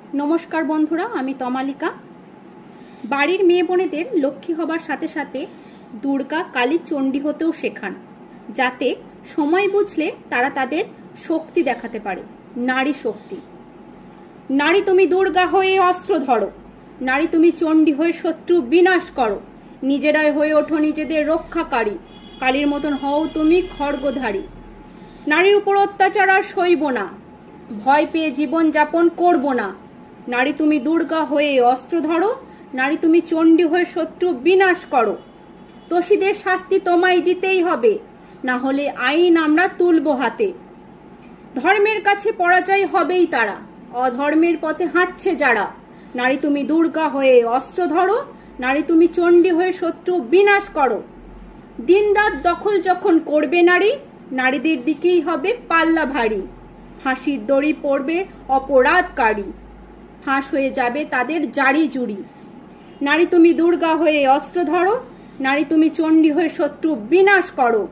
नमस्कार बंधुरा आमी तमालिका। बाड़ीर मेये बोनेदेर लक्ष्मी हबार साथे साथे दुर्गा काली चंडी होतेও शेखान जाते समय बुझले तारा तादेर शक्ति देखाते पारे। नारी शक्ति। नारी तुमी दुर्गा हये अस्त्र धरो, नारी तुमी चंडी हये शत्रु विनाश करो, निजेराई हये ओठो निजेदेर रक्षाकारी, कालीर मतन हओ तुमी खड्गधारी। नारीर उपर अत्याचार आर सইব ना, भय पेये जीवन यापन करब ना। नारी तुमी दुर्गा हये अस्त्र धरो, नारी तुमी चंडी हये शत्रु विनाश करो। दोषीदेर शास्ति तोमाय दितेई हबे, ना होले आईन आमरा तुलबो हाते। धर्मेर काछे पराजय हबेई तारा, अधर्मेर पथे हाঁটছে যারা। नारी तुमी दुर्गा हये अस्त्र धरो, नारी तुमी चंडी हये शत्रु विनाश करो। दिन रात दखल जखन करबे नारी, नारीदेर दिकेई हबे पाल्ला भारी। फाঁসির দড়ি পড়বে অপরাধকারী, ফাঁস হয়ে যাবে তাদের জারি জুড়ি। নারী তুমি দুর্গা হয়ে অস্ত্র ধরো, নারী তুমি চণ্ডী হয়ে শত্রু বিনাশ করো।